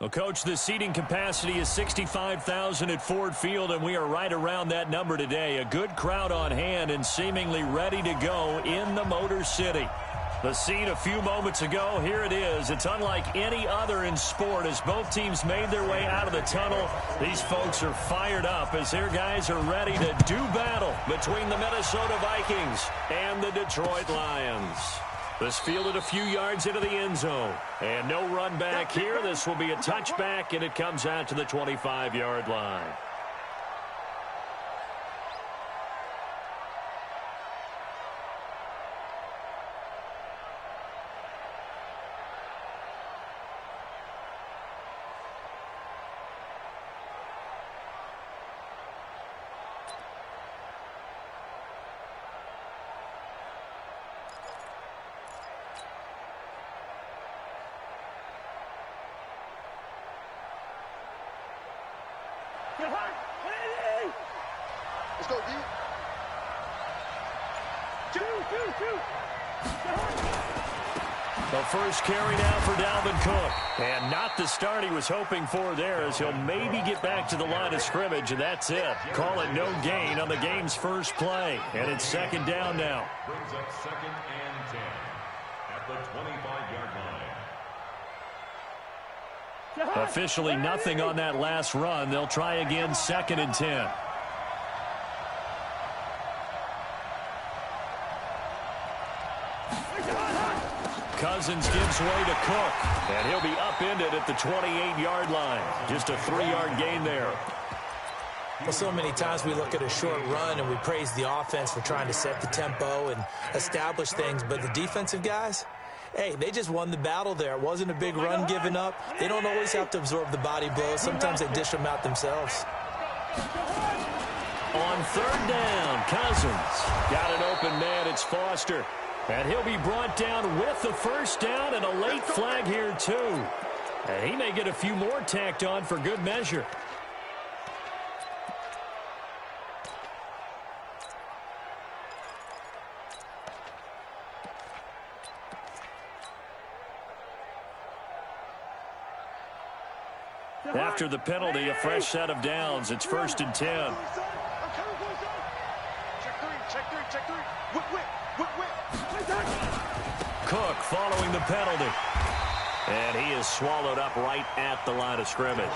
Well, Coach, the seating capacity is 65,000 at Ford Field, and we are right around that number today. A good crowd on hand and seemingly ready to go in the Motor City. The scene a few moments ago, here it is. It's unlike any other in sport as both teams made their way out of the tunnel. These folks are fired up as their guys are ready to do battle between the Minnesota Vikings and the Detroit Lions. This fielded a few yards into the end zone. And no run back here. This will be a touchback, and it comes out to the 25-yard line. Let's go, D. The first carry now for Dalvin Cook. And not the start he was hoping for there, as he'll maybe get back to the line of scrimmage, and that's it. Call it no gain on the game's first play. And it's second down now. Brings up 2nd and 10 at the 25-yard line. Officially nothing on that last run. They'll try again, 2nd and 10. Cousins gives way to Cook, and he'll be upended at the 28-yard line. Just a 3-yard gain there. Well, so many times we look at a short run and we praise the offense for trying to set the tempo and establish things, but the defensive guys, hey, they just won the battle there. It wasn't a big run given up. They don't always have to absorb the body blows. Sometimes they dish them out themselves. On 3rd down, Cousins got an open man. It's Foster. And he'll be brought down with the first down and a late flag here, too. And he may get a few more tacked on for good measure. After the penalty, a fresh set of downs. It's 1st and 10. Check three. Whip. Cook following the penalty. And he is swallowed up right at the line of scrimmage.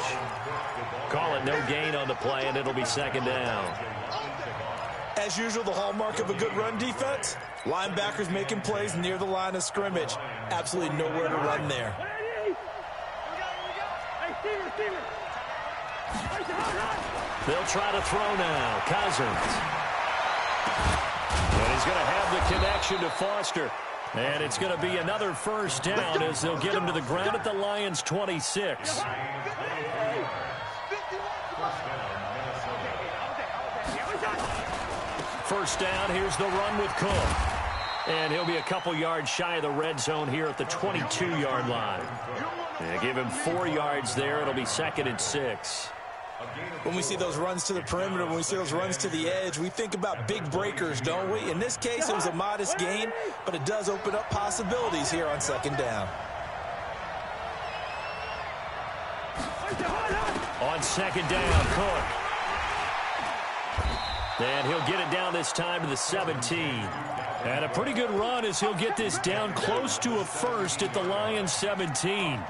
Call it no gain on the play, and it'll be 2nd down. As usual, the hallmark of a good run defense, linebackers making plays near the line of scrimmage. Absolutely nowhere to run there. They'll try to throw now. Cousins. And he's going to have the connection to Foster. And it's going to be another first down as they'll get him to the ground at the Lions' 26. First down, here's the run with Cook. And he'll be a couple yards shy of the red zone here at the 22-yard line. And give him 4 yards there. It'll be 2nd and 6. When we see those runs to the perimeter, when we see those runs to the edge, we think about big breakers, don't we? In this case, it was a modest gain, but it does open up possibilities here on 2nd down. On 2nd down, Cook. And he'll get it down this time to the 17. And a pretty good run as he'll get this down close to a first at the Lions' 17.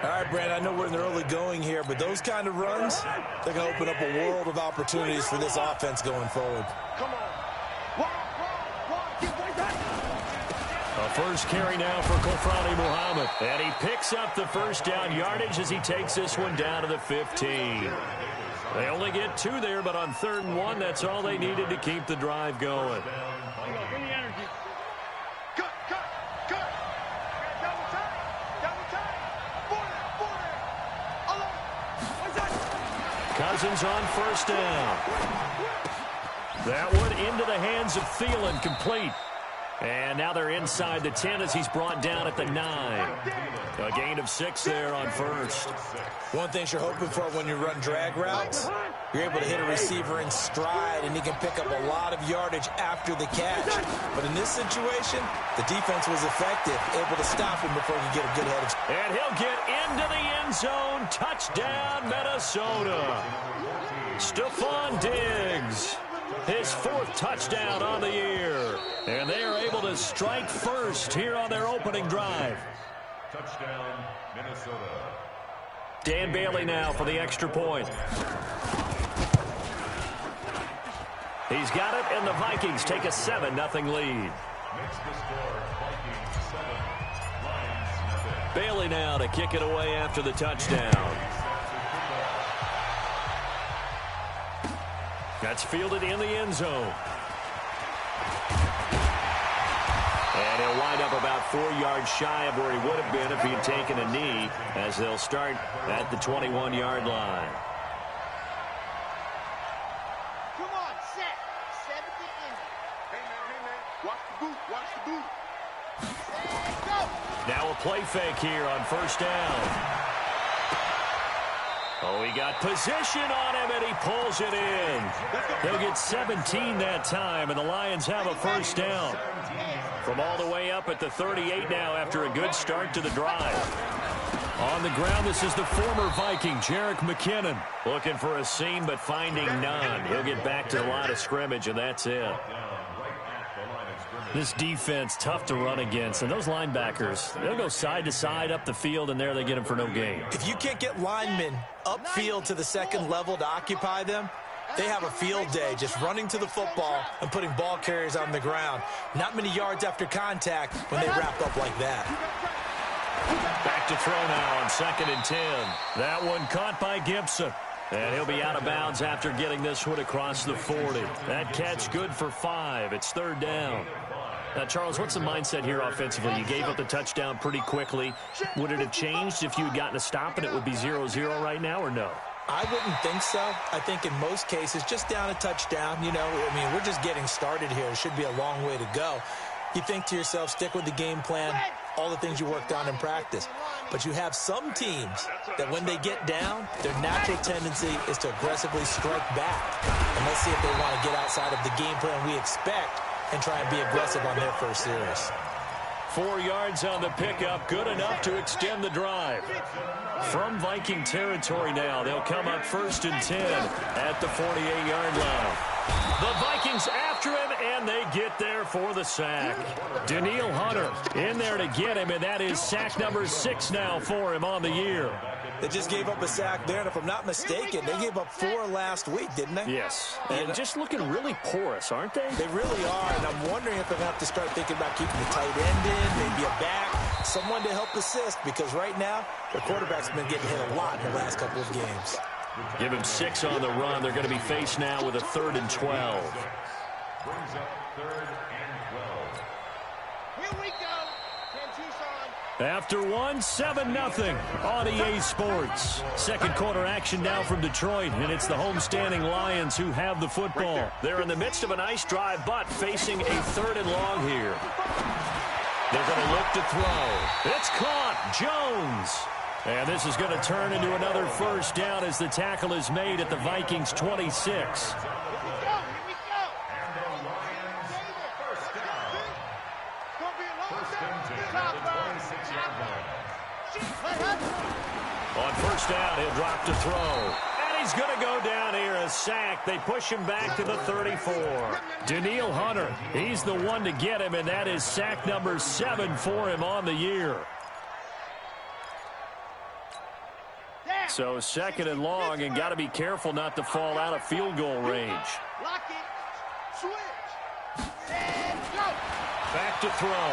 All right, Brand, I know we're in the early going here, but those kind of runs, they're going to open up a world of opportunities for this offense going forward. Come on. A first carry now for Kofrani Muhammad. And he picks up the first down yardage as he takes this one down to the 15. They only get 2 there, but on 3rd and 1, that's all they needed to keep the drive going. Bring the energy. Cut. Cousins on first down. That one into the hands of Thielen, complete. And now they're inside the 10 as he's brought down at the 9. A gain of 6 there on first. One thing you're hoping for when you run drag routes, you're able to hit a receiver in stride, and he can pick up a lot of yardage after the catch. But in this situation, the defense was effective, able to stop him before he could get a good head of. And he'll get into the end zone. Touchdown, Minnesota. Stephon Diggs, his 4th touchdown on the year. And they are able to strike first here on their opening drive. Touchdown, Minnesota. Dan Bailey now for the extra point. He's got it, and the Vikings take a 7-0 lead. Makes the score Vikings 7, Lions nothing. Bailey now to kick it away after the touchdown. That's fielded in the end zone. And he'll wind up about 4 yards shy of where he would have been if he had taken a knee, as they'll start at the 21-yard line. Come on, set. 70 in. Hey, man. Watch the boot. Watch the boot. Set, go. Now a play fake here on first down. Oh, he got position on him, and he pulls it in. He'll get 17 that time, and the Lions have a first down. From all the way up at the 38 now after a good start to the drive. On the ground, this is the former Viking, Jerick McKinnon. Looking for a seam, but finding none. He'll get back to the line of scrimmage, and that's it. This defense, tough to run against. And those linebackers, they'll go side to side up the field, and there they get them for no gain. If you can't get linemen upfield to the second level to occupy them, they have a field day just running to the football and putting ball carriers on the ground. Not many yards after contact when they wrap up like that. Back to throw now on 2nd and 10. That one caught by Gibson. And he'll be out of bounds after getting this one across the 40. That catch good for 5. It's 3rd down. Now, Charles, what's the mindset here offensively? You gave up the touchdown pretty quickly. Would it have changed if you had gotten a stop and it would be 0-0 right now, or no? I wouldn't think so. I think in most cases, just down a touchdown, you know, I mean, we're just getting started here. It should be a long way to go. You think to yourself, stick with the game plan, all the things you worked on in practice. But you have some teams that when they get down, their natural tendency is to aggressively strike back. And let's see if they want to get outside of the game plan we expect and try and be aggressive on their first series. 4 yards on the pickup, good enough to extend the drive. From Viking territory now, they'll come up 1st and 10 at the 48-yard line. The Vikings after him, and they get there for the sack. Danielle Hunter in there to get him, and that is sack number 6 now for him on the year. They just gave up a sack there, and if I'm not mistaken, they gave up 4 last week, didn't they? Yes, and just looking really porous, aren't they? They really are, and I'm wondering if they're going to have to start thinking about keeping the tight end in, maybe a back, someone to help assist, because right now, their quarterback's been getting hit a lot in the last couple of games. Give him 6 on the run. They're going to be faced now with a 3rd and 12. Brings up 3rd and 12. Here we go. After 7-0 on EA Sports. Second quarter action now from Detroit, and it's the homestanding Lions who have the football. They're in the midst of a nice drive, but facing a 3rd and long here. They're going to look to throw. It's caught. Jones. And this is going to turn into another first down as the tackle is made at the Vikings' 26. On first down, he'll drop to throw. And he's going to go down here, a sack. They push him back to the 34. Danielle Hunter, he's the one to get him, and that is sack number 7 for him on the year. So 2nd and long, and got to be careful not to fall out of field goal range. Lock it. Switch. And go. Back to throw.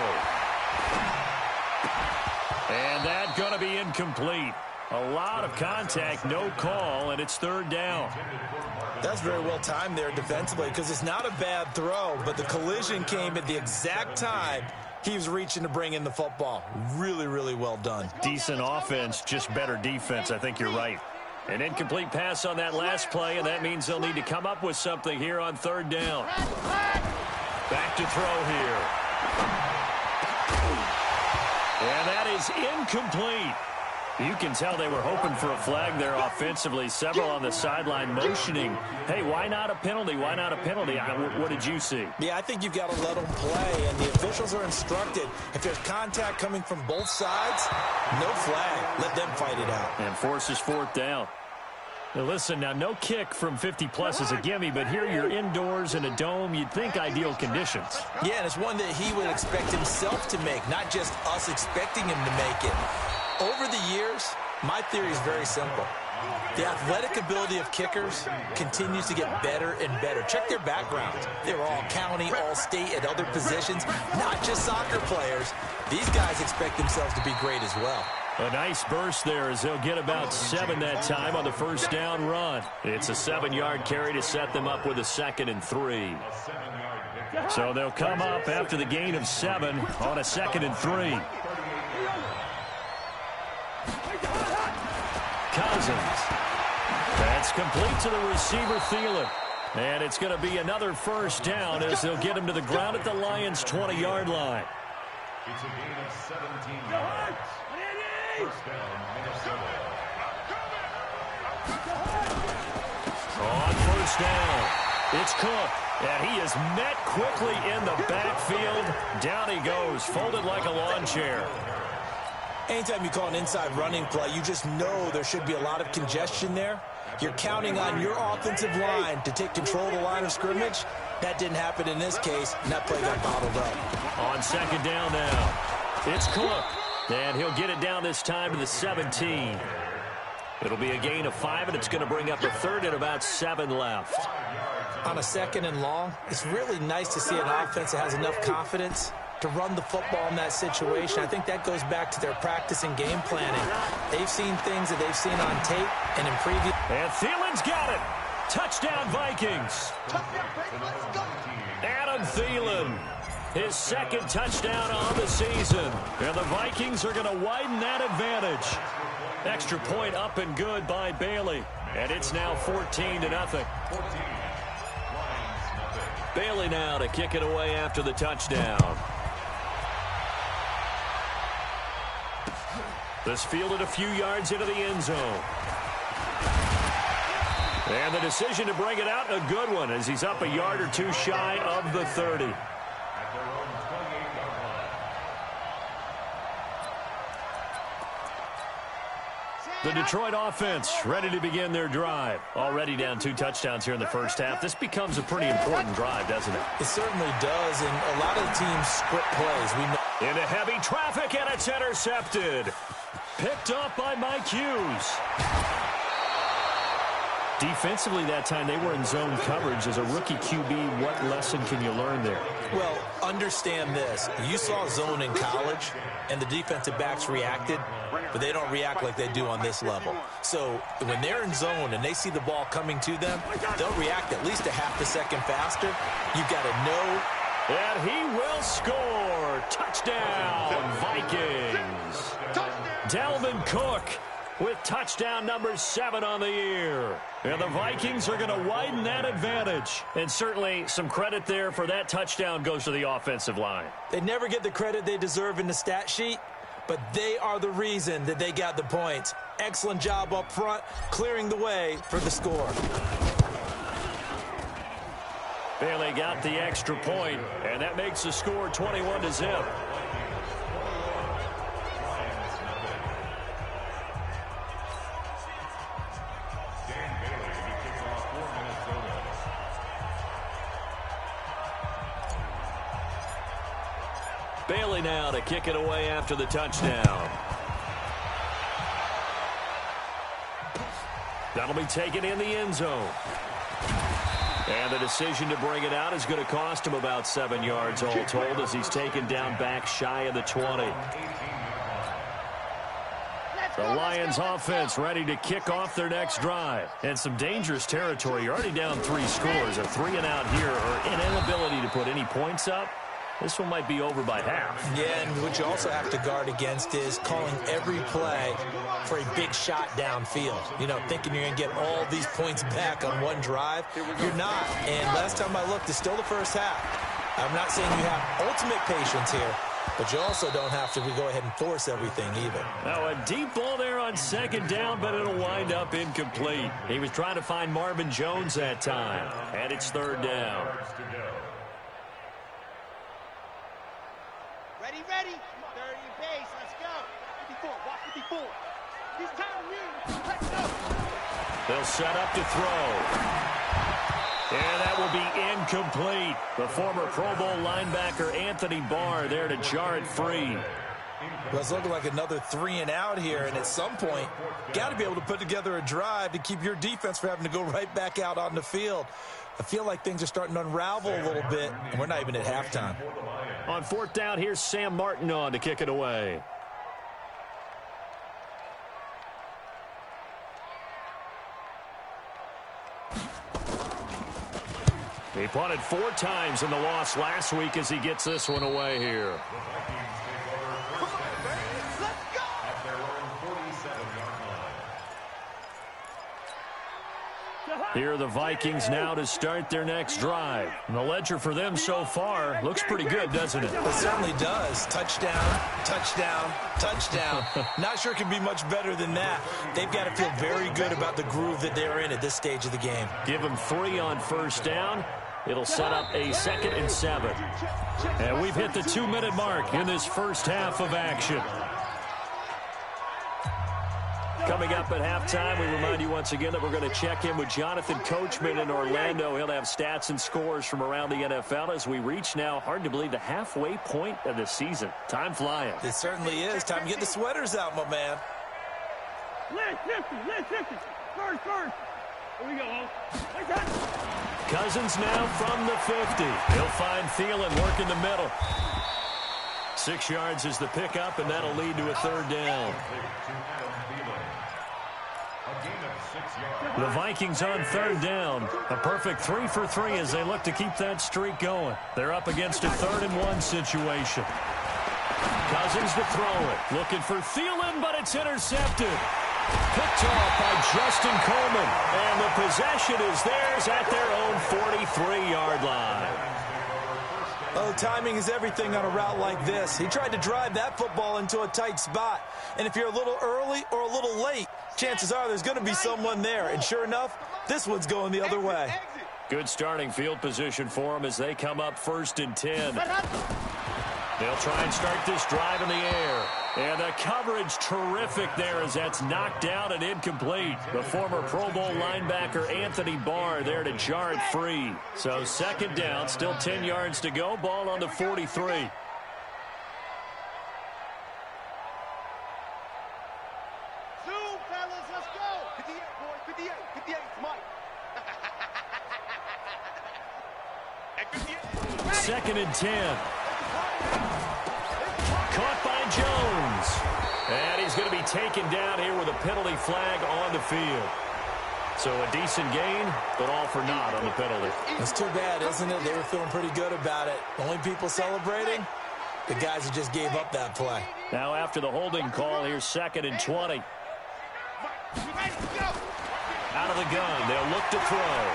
And that's going to be incomplete. A lot of contact, no call, and it's 3rd down. That's very well timed there defensively, because it's not a bad throw, but the collision came at the exact time he was reaching to bring in the football. Really, really well done. Decent offense, just better defense. I think you're right. An incomplete pass on that last play, and that means they'll need to come up with something here on 3rd down. Back to throw here. And that is incomplete. You can tell they were hoping for a flag there offensively. Several on the sideline motioning, hey, why not a penalty? Why not a penalty? What did you see? Yeah, I think you've got to let them play, and the officials are instructed. If there's contact coming from both sides, no flag. Let them fight it out. And forces fourth down. Now listen, now no kick from 50-plus is a gimme, but here you're indoors in a dome. You'd think ideal conditions. Yeah, and it's one that he would expect himself to make, not just us expecting him to make it. Over the years, my theory is very simple. The athletic ability of kickers continues to get better and better. Check their backgrounds. They were all county, all state, at other positions, not just soccer players. These guys expect themselves to be great as well. A nice burst there as they'll get about 7 that time on the first down run. It's a 7-yard carry to set them up with a 2nd and 3. So they'll come up after the gain of 7 on a 2nd and 3. Cousins. That's complete to the receiver, Thielen. And it's going to be another first down as they'll get him to the ground at the Lions' 20-yard line. It's a gain of 17 yards. First down, Minnesota. On first down, it's Cook. And he is met quickly in the backfield. Down he goes, folded like a lawn chair. Anytime you call an inside running play, you just know there should be a lot of congestion there. You're counting on your offensive line to take control of the line of scrimmage. That didn't happen in this case, and that play got bottled up. On second down now, it's Cook. And he'll get it down this time to the 17. It'll be a gain of 5, and it's going to bring up a 3rd and about 7 left. On a 2nd and long, it's really nice to see an offense that has enough confidence to run the football in that situation. I think that goes back to their practice and game planning. They've seen things that they've seen on tape and in previous. And Thielen's got it. Touchdown, Vikings. Adam Thielen, his 2nd touchdown on the season. And the Vikings are going to widen that advantage. Extra point up and good by Bailey. And it's now 14-0. Bailey now to kick it away after the touchdown. This fielded a few yards into the end zone. And the decision to bring it out, a good one, as he's up a yard or 2 shy of the 30. The Detroit offense ready to begin their drive. Already down 2 touchdowns here in the first half. This becomes a pretty important drive, doesn't it? It certainly does, and a lot of the teams script plays. We know. Into heavy traffic, and it's intercepted. Picked up by Mike Hughes. Defensively that time, they were in zone coverage. As a rookie QB, what lesson can you learn there? Well, understand this. You saw zone in college, and the defensive backs reacted, but they don't react like they do on this level. So when they're in zone and they see the ball coming to them, they'll react at least a half a second faster. You've got to know. And he will score. Touchdown, Vikings. Dalvin Cook with touchdown number 7 on the year. And the Vikings are going to widen that advantage. And certainly some credit there for that touchdown goes to the offensive line. They never get the credit they deserve in the stat sheet, but they are the reason that they got the points. Excellent job up front, clearing the way for the score. Bailey got the extra point, and that makes the score 21-0. Bailey now to kick it away after the touchdown. That'll be taken in the end zone. And the decision to bring it out is going to cost him about 7 yards all told as he's taken down back shy of the 20. The Lions offense ready to kick off their next drive. And some dangerous territory. You're already down 3 scores. A 3-and-out here or an inability to put any points up. This one might be over by half. Yeah, and what you also have to guard against is calling every play for a big shot downfield. You know, thinking you're going to get all these points back on one drive. You're not. And last time I looked, it's still the first half. I'm not saying you have ultimate patience here, but you also don't have to go ahead and force everything either. Now, a deep ball there on second down, but it'll wind up incomplete. He was trying to find Marvin Jones that time, and it's third down. Ready, ready. 30 pace. Let's go. 54. Watch 54. He's timing you. Let's go. They'll set up to throw. And that will be incomplete. The former Pro Bowl linebacker Anthony Barr there to jar it free. Well, it's looking like another 3 and out here, and at some point, got to be able to put together a drive to keep your defense from having to go right back out on the field. I feel like things are starting to unravel a little bit, and we're not even at halftime. On fourth down, here's Sam Martin on to kick it away. He punted 4 times in the loss last week as he gets this one away here. Here are the Vikings now to start their next drive. And the ledger for them so far looks pretty good, doesn't it? It certainly does. Touchdown, touchdown, touchdown. Not sure it can be much better than that. They've got to feel very good about the groove that they're in at this stage of the game. Give them 3 on first down. It'll set up a 2nd and 7. And we've hit the 2-minute mark in this first half of action. Coming up at halftime, we remind you once again that we're going to check in with Jonathan Coachman in Orlando. He'll have stats and scores from around the NFL as we reach now, hard to believe, the halfway point of the season. Time flying. It certainly is. Time to get the sweaters out, my man. Listen. First. Here we go. Cousins now from the 50. He'll find Thielen working the middle. 6 yards is the pickup, and that'll lead to a third down. The Vikings on third down. A perfect 3 for 3 as they look to keep that streak going. They're up against a 3rd and 1 situation. Cousins to throw it. Looking for Thielen, but it's intercepted. Picked off by Justin Coleman. And the possession is theirs at their own 43-yard line. Oh, timing is everything on a route like this. He tried to drive that football into a tight spot. And if you're a little early or a little late, chances are there's going to be someone there. And sure enough, this one's going the other way. Good starting field position for them as they come up 1st and 10. They'll try and start this drive in the air. And the coverage terrific there as that's knocked down and incomplete. The former Pro Bowl linebacker Anthony Barr there to jar it free. So 2nd down, still 10 yards to go. Ball on the 43. Second and 10. Caught by Jones. And he's going to be taken down here with a penalty flag on the field. So a decent gain, but all for naught on the penalty. It's too bad, isn't it? They were feeling pretty good about it. Only people celebrating, the guys who just gave up that play. Now after the holding call, here's 2nd and 20. Out of the gun, they'll look to throw.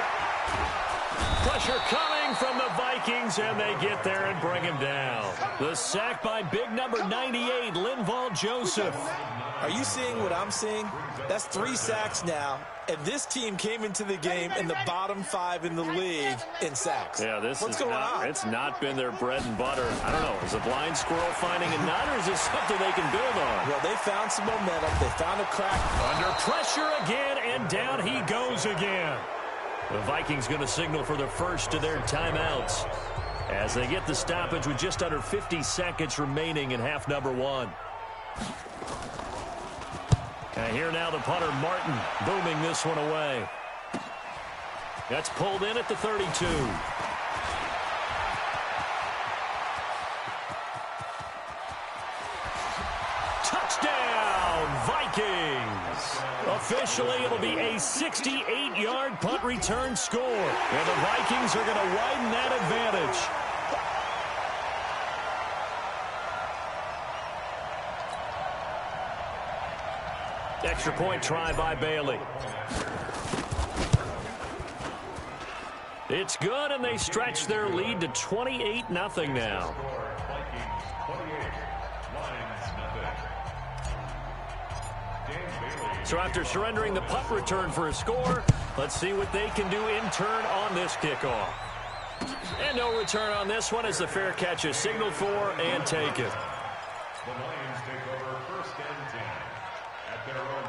Pressure coming from the Vikings, and they get there and bring him down. The sack by big number 98, Linval Joseph. Are you seeing what I'm seeing? That's 3 sacks now, and this team came into the game in the bottom 5 in the league in sacks. Yeah, What's going on? It's not been their bread and butter. I don't know. Is a blind squirrel finding a nut, or is this something they can build on? Well, they found some momentum. They found a crack. Under pressure again, and down he goes again. The Vikings going to signal for the first of their timeouts as they get the stoppage with just under 50 seconds remaining in half number 1. And here now the punter Martin booming this one away. That's pulled in at the 32. Touchdown, Vikings! Officially, it'll be a 68-yard punt return score. And the Vikings are going to widen that advantage. Extra point try by Bailey. It's good, and they stretch their lead to 28-0 now. Vikings 28, Lions nothing. So after surrendering the punt return for a score, let's see what they can do in turn on this kickoff. And no return on this one as the fair catch is signaled for and taken. The Lions take over 1st and 10 at their own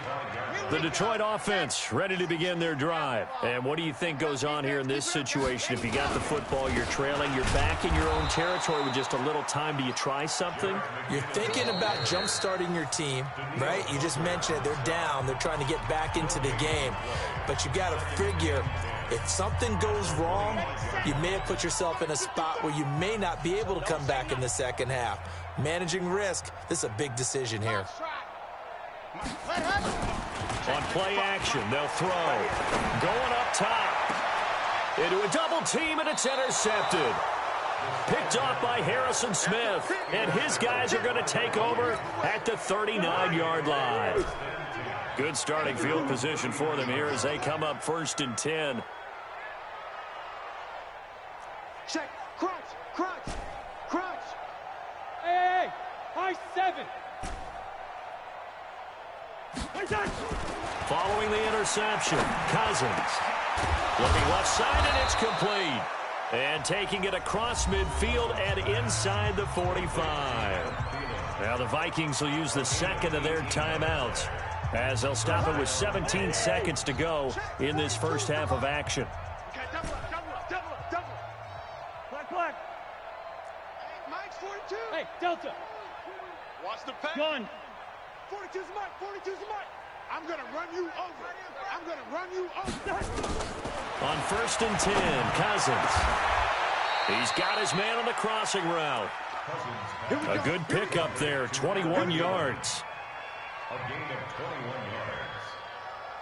25-yard. The Detroit offense ready to begin their drive. And what do you think goes on here in this situation? If you got the football, you're trailing, you're back in your own territory with just a little time. Do you try something? You're thinking about jump-starting your team, right? You just mentioned it. They're down. They're trying to get back into the game. But you got to figure, if something goes wrong, you may have put yourself in a spot where you may not be able to come back in the second half. Managing risk, this is a big decision here. On play action, they'll throw. Going up top. Into a double team, and it's intercepted. Picked off by Harrison Smith. And his guys are going to take over at the 39-yard line. Good starting field position for them here as they come up 1st and 10. Check. Crunch. Crunch. Crunch. Hey, high 7. Following the interception, Cousins. Looking left side, and it's complete. And taking it across midfield and inside the 45. Now the Vikings will use the second of their timeouts as they'll stop it with 17 seconds to go in this first half of action. Okay, double up. Black. Hey, Mike's 42. Hey, Delta. Watch the pass. Gun. 42's Mike. 42's Mike. I'm going to run you over. On 1st and 10, Cousins. He's got his man on the crossing route. A good pickup there, 21 yards. A gain of 21 yards.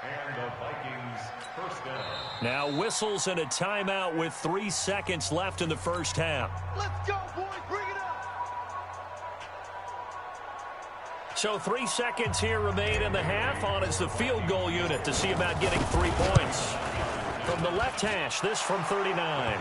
And the Vikings 1st down. Now whistles and a timeout with 3 seconds left in the first half. Let's go, boys. Bring it up. So 3 seconds here remain in the half. On is the field goal unit to see about getting 3 points. From the left hash, this from 39.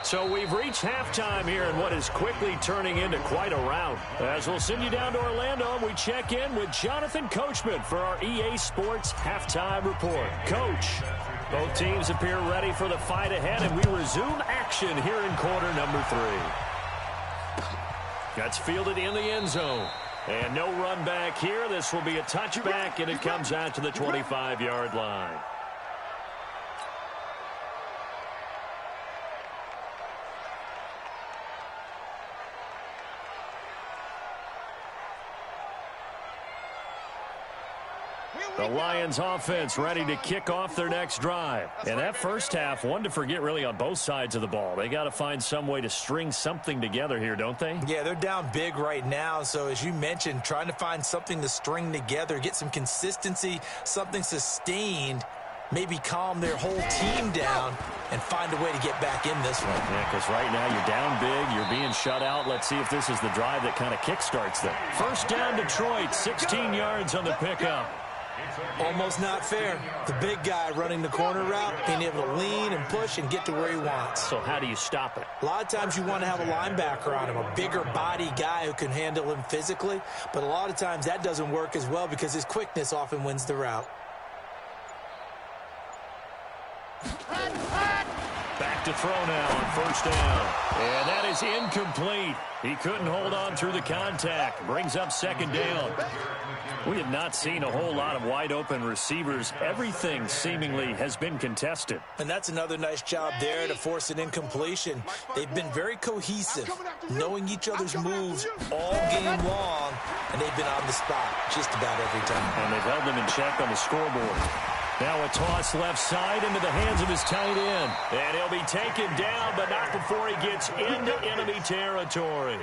So we've reached halftime here in what is quickly turning into quite a rout. As we'll send you down to Orlando, we check in with Jonathan Coachman for our EA Sports Halftime Report. Coach, both teams appear ready for the fight ahead, and we resume action here in quarter number 3. That's fielded in the end zone. And no run back here. This will be a touchback, and it comes out to the 25-yard line. The Lions offense ready to kick off their next drive. And that first half, one to forget really on both sides of the ball. They got to find some way to string something together here, don't they? Yeah, they're down big right now. So as you mentioned, trying to find something to string together, get some consistency, something sustained, maybe calm their whole team down and find a way to get back in this one. Yeah, because right now you're down big, you're being shut out. Let's see if this is the drive that kind of kickstarts them. First down, Detroit, 16 yards on the pickup. Almost not fair. The big guy running the corner route, being able to lean and push and get to where he wants. So how do you stop it? A lot of times you want to have a linebacker on him, a bigger body guy who can handle him physically. But a lot of times that doesn't work as well because his quickness often wins the route. Back to throw now on first down. And that is incomplete. He couldn't hold on through the contact. Brings up second down. We have not seen a whole lot of wide-open receivers. Everything seemingly has been contested. And that's another nice job there to force an incompletion. They've been very cohesive, knowing each other's moves all game long, and they've been on the spot just about every time. And they've held them in check on the scoreboard. Now a toss left side into the hands of his tight end. And he'll be taken down, but not before he gets into enemy territory.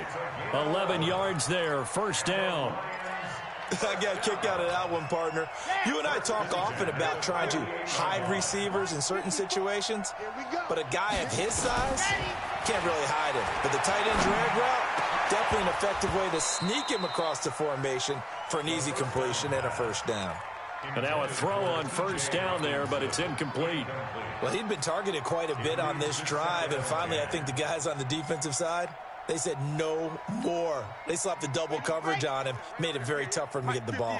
11 yards there, first down. I got a kick out of that one, partner. You and I talk often about trying to hide receivers in certain situations, but a guy of his size can't really hide him. But the tight end drag route, definitely an effective way to sneak him across the formation for an easy completion and a first down. And now a throw on first down there, but it's incomplete. Well, he'd been targeted quite a bit on this drive, and finally I think the guys on the defensive side, they said no more. They slapped the double coverage on him, made it very tough for him to get the ball.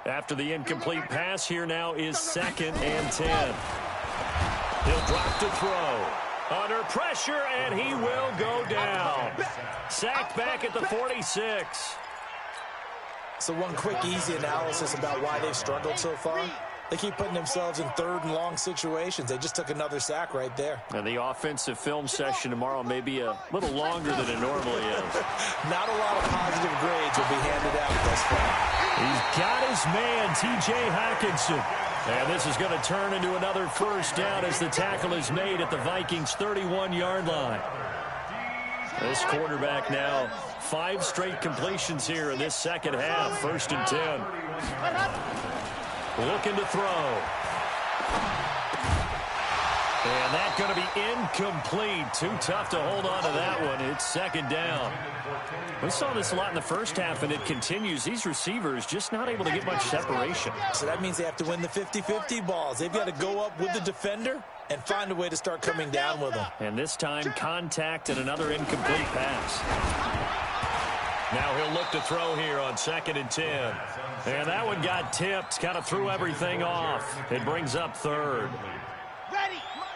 After the incomplete pass, here now is 2nd and 10. He'll drop to throw. Under pressure, and he will go down. Sacked back at the 46. So one quick, easy analysis about why they've struggled so far. They keep putting themselves in 3rd and long situations. They just took another sack right there. And the offensive film session tomorrow may be a little longer than it normally is. Not a lot of positive grades will be handed out thus far. He's got his man, T.J. Hockenson. And this is going to turn into another first down as the tackle is made at the Vikings' 31-yard line. This quarterback now 5 straight completions here in this second half. 1st and 10. Looking to throw. And that's going to be incomplete. Too tough to hold on to that one. It's 2nd down. We saw this a lot in the first half, and it continues. These receivers just not able to get much separation. So that means they have to win the 50-50 balls. They've got to go up with the defender and find a way to start coming down with them. And this time, contact and another incomplete pass. Now he'll look to throw here on 2nd and 10. And that one got tipped, kind of threw everything off. It brings up 3rd.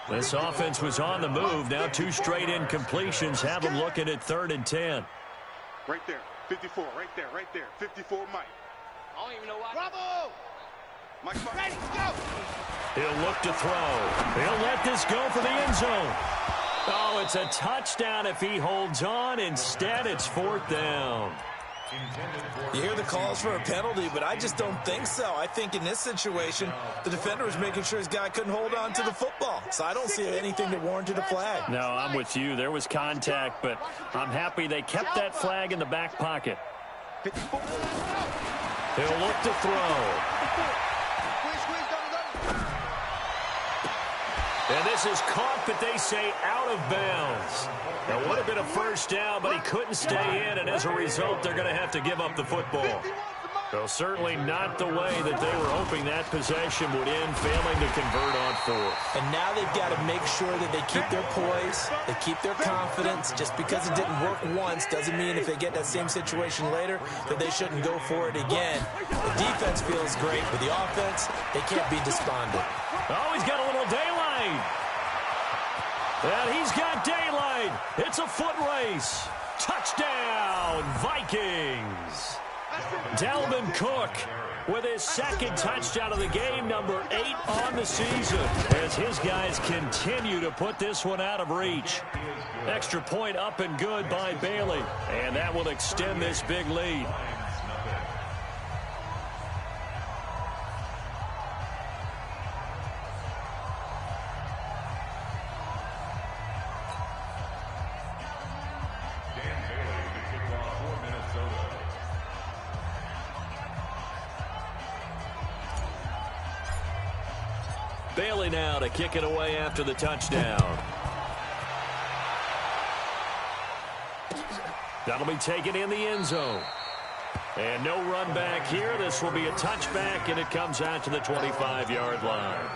This offense was on the move. Now 2 straight incompletions have them looking at 3rd and 10. Right there, 54, right there, 54, Mike. I don't even know why. Bravo! Mike, ready, go! He'll look to throw. He'll let this go for the end zone. Oh, it's a touchdown if he holds on. Instead, it's 4th down. You hear the calls for a penalty, but I just don't think so. I think in this situation, the defender was making sure his guy couldn't hold on to the football. So I don't see anything that warranted a flag. No, I'm with you. There was contact, but I'm happy they kept that flag in the back pocket. He'll look to throw. And this is caught, but they say out of bounds. Now, would have been a first down, but he couldn't stay in, and as a result, they're going to have to give up the football. Well, certainly not the way that they were hoping that possession would end, failing to convert on 4th. And now they've got to make sure that they keep their poise, they keep their confidence. Just because it didn't work once doesn't mean if they get that same situation later that they shouldn't go for it again. The defense feels great, but the offense, they can't be despondent. Oh, he's got a little daylight. And he's got daylight. It's a foot race. Touchdown, Vikings. Dalvin Cook with his 2nd touchdown of the game, number 8 on the season, as his guys continue to put this one out of reach. Extra point up and good by Bailey, and that will extend this big lead. Bailey now to kick it away after the touchdown. That'll be taken in the end zone. And no run back here. This will be a touchback, and it comes out to the 25-yard line.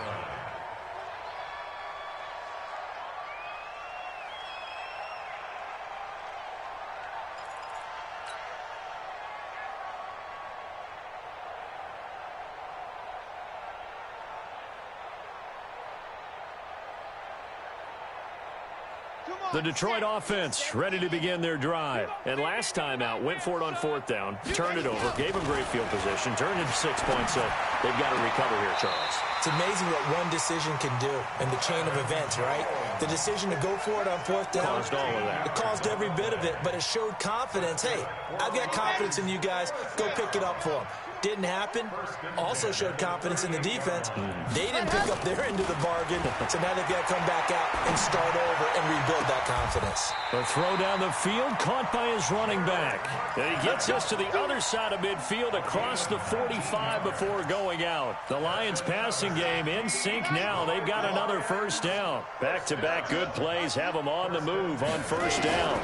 The Detroit offense ready to begin their drive. And last time out, went for it on 4th down, turned it over, gave them great field position, turned it 6 points, so they've got to recover here, Charles. It's amazing what one decision can do in the chain of events, right? The decision to go for it on 4th down. Caused all of that. It caused every bit of it, but it showed confidence. Hey, I've got confidence in you guys. Go pick it up for them. Didn't happen. Also showed confidence in the defense. They didn't pick up their end of the bargain, so now they've got to come back out and start over and rebuild that confidence. The throw down the field, caught by his running back. And he gets us to the other side of midfield across the 45 before going out. The Lions passing game in sync now. They've got another first down. Back-to-back good plays have them on the move on first down.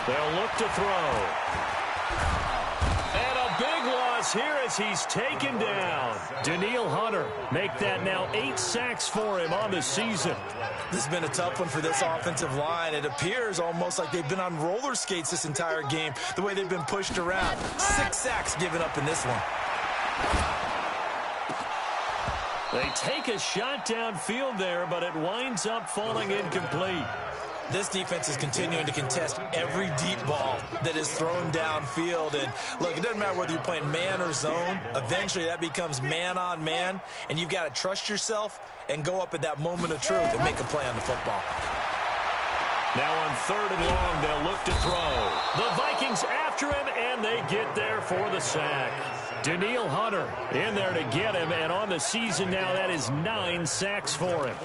They'll look to throw. And a big one loss here as he's taken down. Danielle Hunter make that now 8 sacks for him on the season. This has been a tough one for this offensive line. It appears almost like they've been on roller skates this entire game, the way they've been pushed around. 6 sacks given up in this one. They take a shot downfield there, but it winds up falling incomplete. This defense is continuing to contest every deep ball that is thrown downfield. And, look, it doesn't matter whether you're playing man or zone. Eventually, that becomes man-on-man, and you've got to trust yourself and go up at that moment of truth and make a play on the football. Now on 3rd and long, they'll look to throw. The Vikings after him, and they get there for the sack. Danielle Hunter in there to get him, and on the season now, that is 9 sacks for him.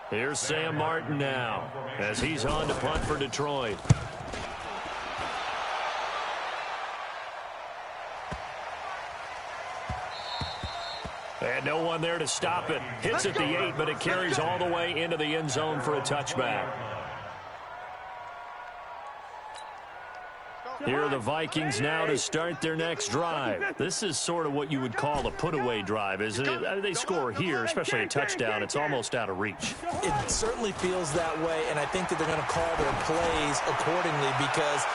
Here's Sam Martin now as he's on to punt for Detroit. And no one there to stop it. Hits at the 8, but it carries all the way into the end zone for a touchback. Here are the Vikings now to start their next drive. This is sort of what you would call a put-away drive, isn't it? They score here, especially a touchdown. It's almost out of reach. It certainly feels that way, and I think that they're going to call their plays accordingly because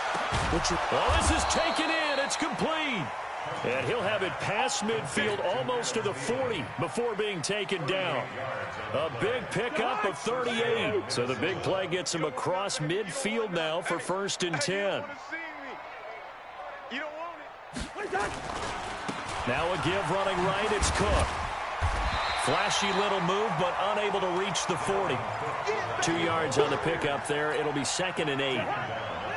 well, this is taken in. It's complete. And he'll have it past midfield almost to the 40 before being taken down. A big pickup of 38. So the big play gets him across midfield now for 1st and 10. Now a give running right, it's Cook. Flashy little move, but unable to reach the 40. 2 yards on the pickup there. It'll be 2nd and 8.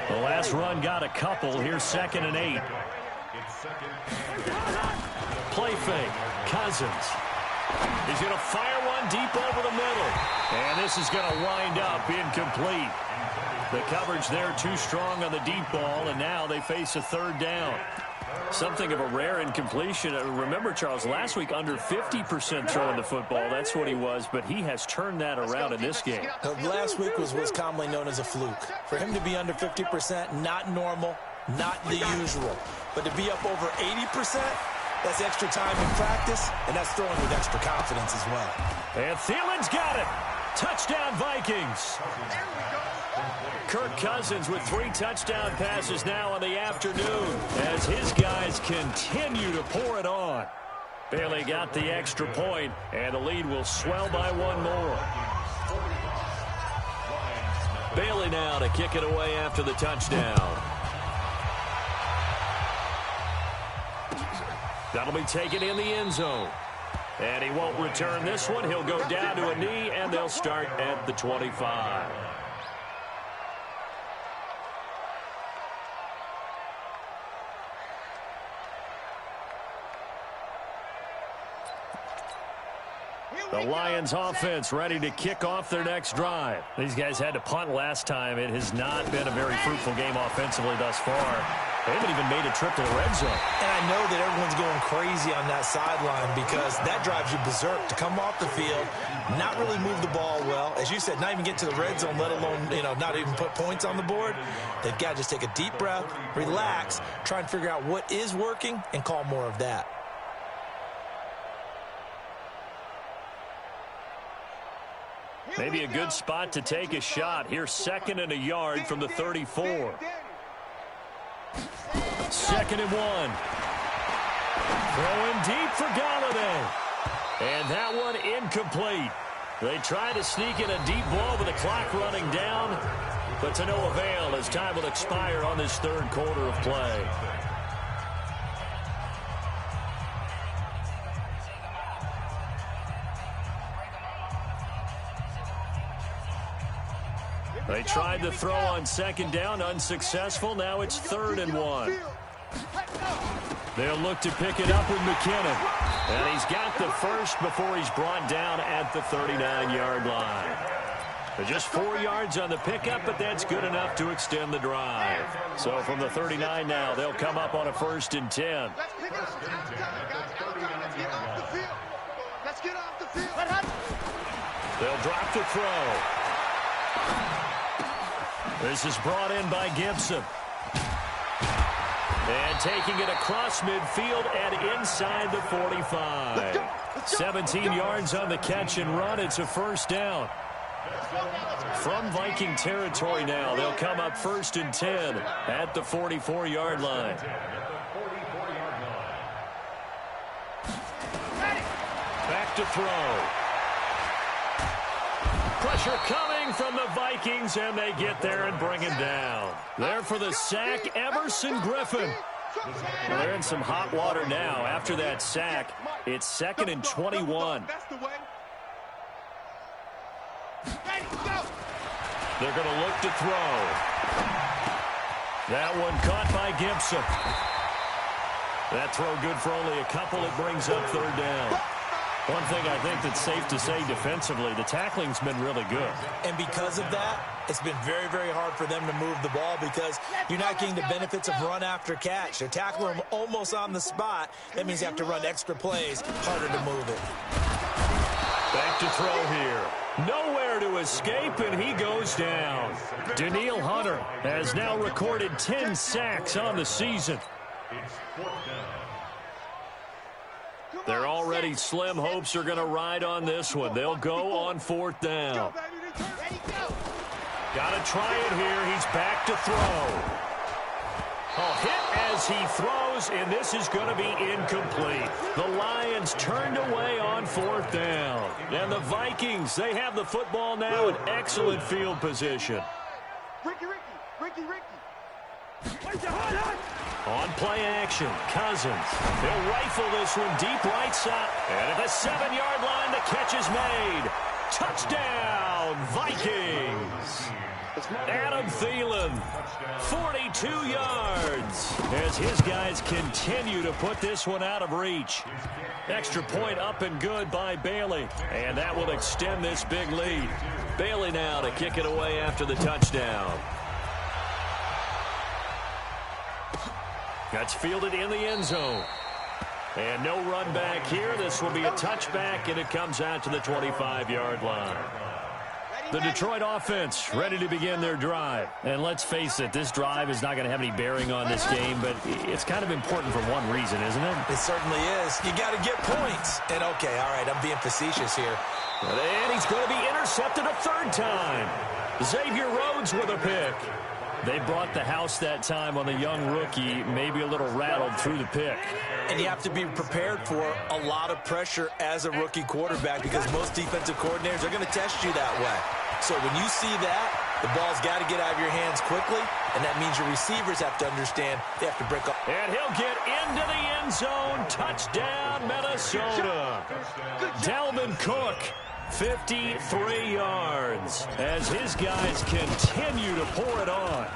The last run got a couple. Here's 2nd and 8. Play fake. Cousins. He's going to fire one deep over the middle. And this is going to wind up incomplete. The coverage there too strong on the deep ball, and now they face a 3rd down. Something of a rare incompletion. Remember, Charles, last week under 50% throwing the football. That's what he was, but he has turned that around in this game. Last week was what's commonly known as a fluke. For him to be under 50%, not normal, not the usual. But to be up over 80%, that's extra time in practice, and that's throwing with extra confidence as well. And Thielen's got it. Touchdown, Vikings. Kirk Cousins with 3 touchdown passes now in the afternoon as his guys continue to pour it on. Bailey got the extra point, and the lead will swell by 1 more. Bailey now to kick it away after the touchdown. That'll be taken in the end zone. And he won't return this one. He'll go down to a knee, and they'll start at the 25. The Lions offense ready to kick off their next drive. These guys had to punt last time. It has not been a very fruitful game offensively thus far. They haven't even made a trip to the red zone. And I know that everyone's going crazy on that sideline because that drives you berserk to come off the field, not really move the ball well. As you said, not even get to the red zone, let alone, not even put points on the board. They've got to just take a deep breath, relax, try and figure out what is working, and call more of that. Maybe a good spot to take a shot. Here's 2nd and a yard from the 34. 2nd and 1. Throwing deep for Galladay. And that one incomplete. They try to sneak in a deep ball with the clock running down, but to no avail as time will expire on this 3rd quarter of play. They tried to throw on 2nd down, unsuccessful. Now it's 3rd and 1. They'll look to pick it up with McKinnon. And he's got the first before he's brought down at the 39-yard line. Just 4 yards on the pickup, but that's good enough to extend the drive. So from the 39 now, they'll come up on a 1st and 10. Let's pick it up. Let's get off the field. They'll drop the throw. This is brought in by Gibson. And taking it across midfield and inside the 45. 17 yards on the catch and run. It's a first down. From Viking territory now, they'll come up 1st and 10 at the 44-yard line. Back to throw. Pressure coming from the Vikings, and they get there and bring him down. There for the sack, Everson Griffin. Well, they're in some hot water now. After that sack, it's 2nd and 21. They're going to look to throw. That one caught by Gibson. That throw good for only a couple. It brings up 3rd down. One thing I think that's safe to say defensively, the tackling's been really good. And because of that, it's been very, very hard for them to move the ball because you're not getting the benefits of run after catch. They're tackling them almost on the spot. That means you have to run extra plays, harder to move it. Back to throw here. Nowhere to escape, and he goes down. Daniil Hunter has now recorded 10 sacks on the season. Their already slim hopes are going to ride on this one. They'll go on 4th down. Got to try it here. He's back to throw. Hit as he throws, and this is going to be incomplete. The Lions turned away on 4th down. And the Vikings, they have the football now in excellent field position. Ricky. On play action, Cousins. He'll rifle this one deep right side. And at the 7-yard line, the catch is made. Touchdown, Vikings. Adam Thielen, 42 yards, as his guys continue to put this one out of reach. Extra point up and good by Bailey, and that will extend this big lead. Bailey now to kick it away after the touchdown. That's fielded in the end zone. And no run back here. This will be a touchback, and it comes out to the 25-yard line. The Detroit offense ready to begin their drive. And let's face it, this drive is not going to have any bearing on this game, but it's kind of important for one reason, isn't it? It certainly is. You got to get points. And, okay, all right, I'm being facetious here. And he's going to be intercepted a 3rd time. Xavier Rhodes with a pick. They brought the house that time on the young rookie, maybe a little rattled through the pick. And you have to be prepared for a lot of pressure as a rookie quarterback because most defensive coordinators are going to test you that way. So when you see that, the ball's got to get out of your hands quickly, and that means your receivers have to understand they have to break up. And he'll get into the end zone. Touchdown, Minnesota. Dalvin Cook, 53 yards, as his guys continue to pour it on.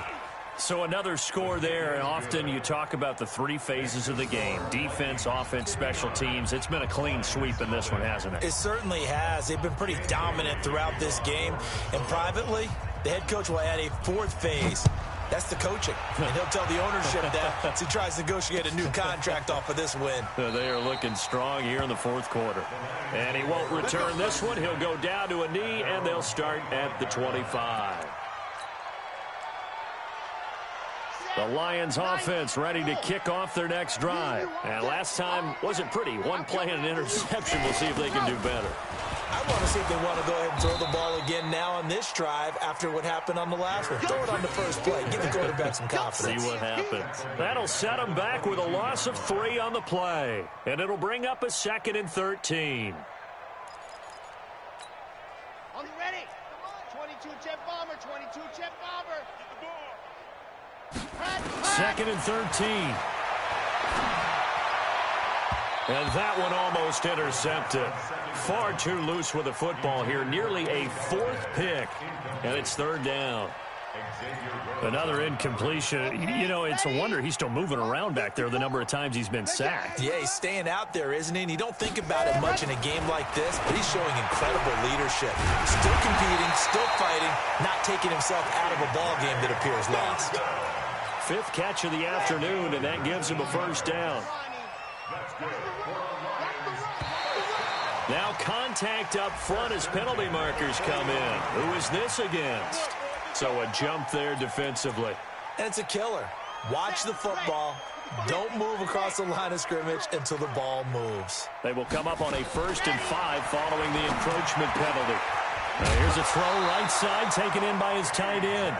So another score there, and often you talk about the 3 phases of the game. Defense, offense, special teams. It's been a clean sweep in this one, hasn't it? It certainly has. They've been pretty dominant throughout this game. And privately, the head coach will add a 4th phase. That's the coaching. And he'll tell the ownership that as he tries to negotiate a new contract off of this win. They are looking strong here in the 4th quarter. And he won't return this one. He'll go down to a knee, and they'll start at the 25. The Lions offense ready to kick off their next drive. And last time wasn't pretty. One play and an interception. We'll see if they can do better. I want to see if they want to go ahead and throw the ball again now on this drive after what happened on the last one. Throw it on the first play. Give the quarterback some confidence. See what happens. That'll set them back with a loss of 3 on the play. And it'll bring up a 2nd and 13. On the ready. 22 jet bomber, 22 jet bomber. 2nd and 13. And that one almost intercepted. Far too loose with the football here. Nearly a 4th pick. And it's 3rd down. Another incompletion. You know, it's a wonder he's still moving around back there the number of times he's been sacked. Yeah, he's staying out there, isn't he? And you don't think about it much in a game like this, but he's showing incredible leadership. Still competing, still fighting, not taking himself out of a ball game that appears lost. 5th catch of the afternoon, and that gives him a 1st down. Now contact up front as penalty markers come in. Who is this against? So a jump there defensively. And it's a killer. Watch the football, Don't move across the line of scrimmage until the ball moves. They will come up on a 1st and 5 following the encroachment penalty. Now here's a throw right side taken in by his tight end.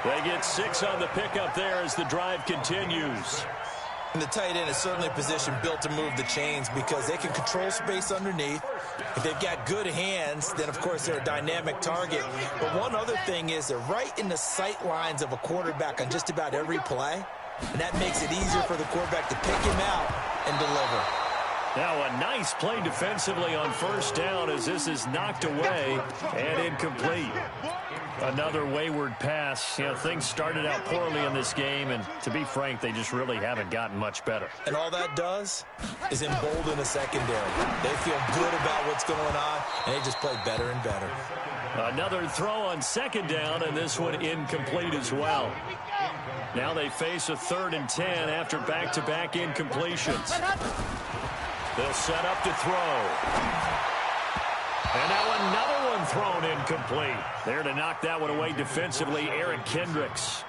They get 6 on the pickup there as the drive continues. And the tight end is certainly a position built to move the chains because they can control space underneath. If they've got good hands, then, of course, they're a dynamic target. But one other thing is they're right in the sight lines of a quarterback on just about every play. And that makes it easier for the quarterback to pick him out and deliver. Now a nice play defensively on 1st down as this is knocked away and incomplete. Another wayward pass. You know, things started out poorly in this game, and to be frank, they just really haven't gotten much better. And all that does is embolden a secondary. They feel good about what's going on, and they just play better and better. Another throw on 2nd down, and this one incomplete as well. Now they face a 3rd and 10 after back-to-back incompletions. They'll set up to throw. And now another one thrown incomplete. There to knock that one away defensively, Eric Kendricks.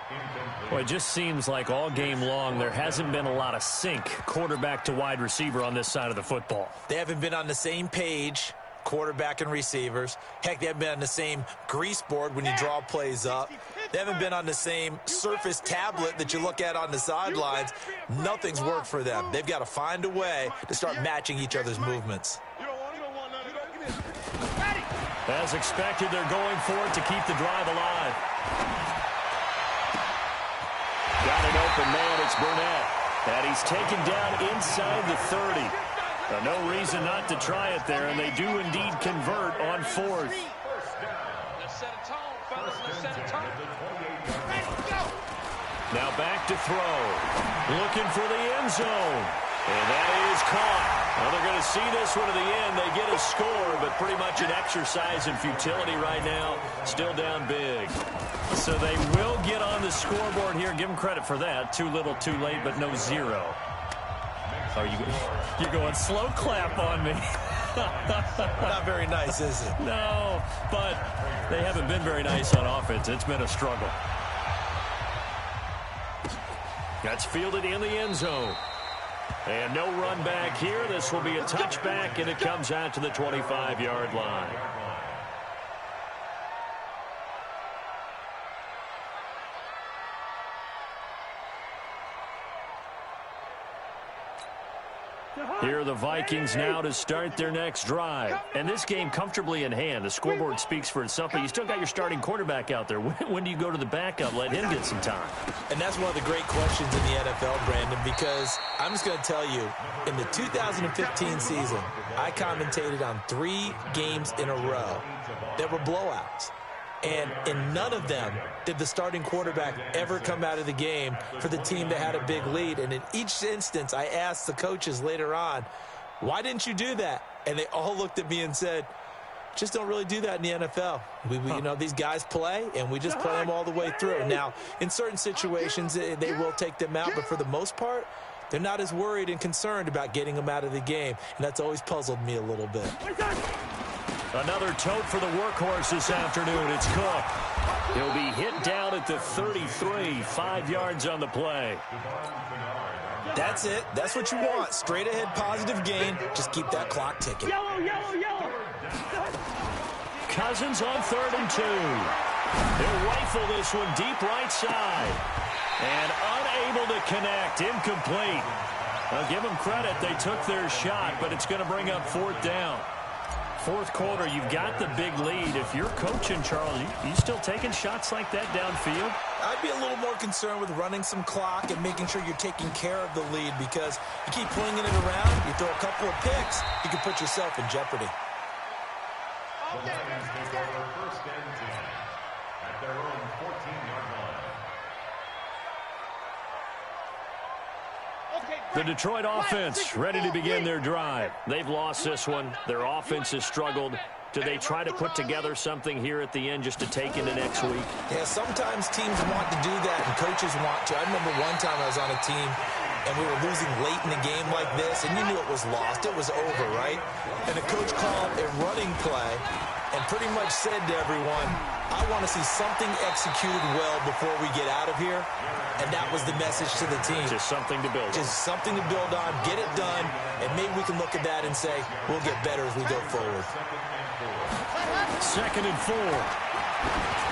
Well, it just seems like all game long there hasn't been a lot of sync quarterback to wide receiver on this side of the football. They haven't been on the same page, quarterback and receivers. Heck, they haven't been on the same grease board when you draw plays up. They haven't been on the same surface tablet that you look at on the sidelines. Nothing's worked for them. They've got to find a way to start matching each other's movements. As expected, they're going for it to keep the drive alive. Got an open man, it's Burnett. And he's taken down inside the 30. No reason not to try it there, and they do indeed convert on 4th. Now back to throw. Looking for the end zone. And that is caught. Well, they're going to see this one to the end. They get a score, but pretty much an exercise in futility right now. Still down big. So they will get on the scoreboard here. Give them credit for that. Too little, too late, but no 0. Oh, you're going slow clap on me. Not very nice, is it? No, but they haven't been very nice on offense. It's been a struggle. That's fielded in the end zone. And no run back here. This will be a touchback, and it comes out to the 25-yard line. Here are the Vikings now to start their next drive. And this game comfortably in hand. The scoreboard speaks for itself, but you still got your starting quarterback out there. When do you go to the backup? Let him get some time. And that's one of the great questions in the NFL, Brandon, because I'm just going to tell you, in the 2015 season, I commentated on 3 games in a row that were blowouts. And in none of them did the starting quarterback ever come out of the game for the team that had a big lead. And in each instance, I asked the coaches later on, why didn't you do that? And they all looked at me and said, just don't really do that in the NFL. You know, these guys play, and we just play them all the way through. Now, in certain situations, they will take them out, but for the most part, they're not as worried and concerned about getting them out of the game. And that's always puzzled me a little bit. Another tote for the workhorse this afternoon. It's Cook. He'll be hit down at the 33, 5 yards on the play. That's it. That's what you want. Straight ahead positive gain. Just keep that clock ticking. Yellow, yellow, yellow. Cousins on 3rd and 2. He'll rifle this one deep right side. And unable to connect. Incomplete. I'll give them credit. They took their shot, but it's going to bring up 4th down. 4th quarter, you've got the big lead. If you're coaching, Charles, you still taking shots like that downfield? I'd be a little more concerned with running some clock and making sure you're taking care of the lead, because you keep flinging it around, you throw a couple of picks, you can put yourself in jeopardy. The Lions take over 1st and 10 at their own 14-yard line. The Detroit offense ready to begin their drive. They've lost this one. Their offense has struggled. Do they try to put together something here at the end just to take into next week? Yeah, sometimes teams want to do that and coaches want to. I remember one time I was on a team and we were losing late in the game like this, and you knew it was lost. It was over, right? And the coach called a running play and pretty much said to everyone, I want to see something executed well before we get out of here, and that was the message to the team. Just something to build on. Just something to build on, get it done, and maybe we can look at that and say, we'll get better as we go forward. 2nd and 4.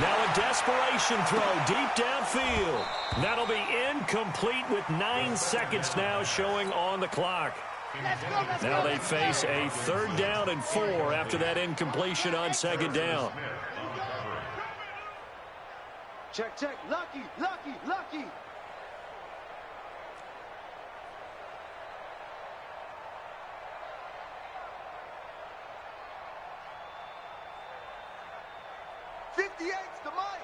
Now a desperation throw deep downfield. That'll be incomplete with 9 seconds now showing on the clock. Now they face a 3rd down and 4 after that incompletion on 2nd down. Check, check. Lucky, lucky, lucky. The mic.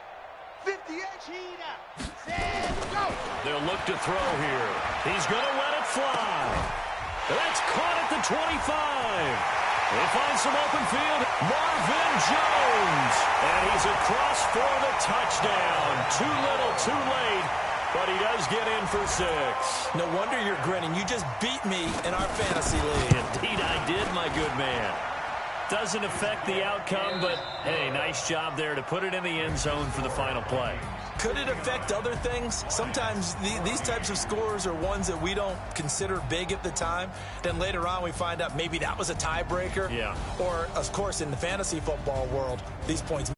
58. Cheetah. Set, go. They'll look to throw here. He's going to let it fly. That's caught at the 25. They find some open field. Marvin Jones. And he's across for the touchdown. Too little, too late. But he does get in for 6. No wonder you're grinning. You just beat me in our fantasy league. Indeed I did, my good man. Doesn't affect the outcome, but, hey, nice job there to put it in the end zone for the final play. Could it affect other things? Sometimes these types of scores are ones that we don't consider big at the time. Then later on we find out maybe that was a tiebreaker. Yeah. Or, of course, in the fantasy football world, these points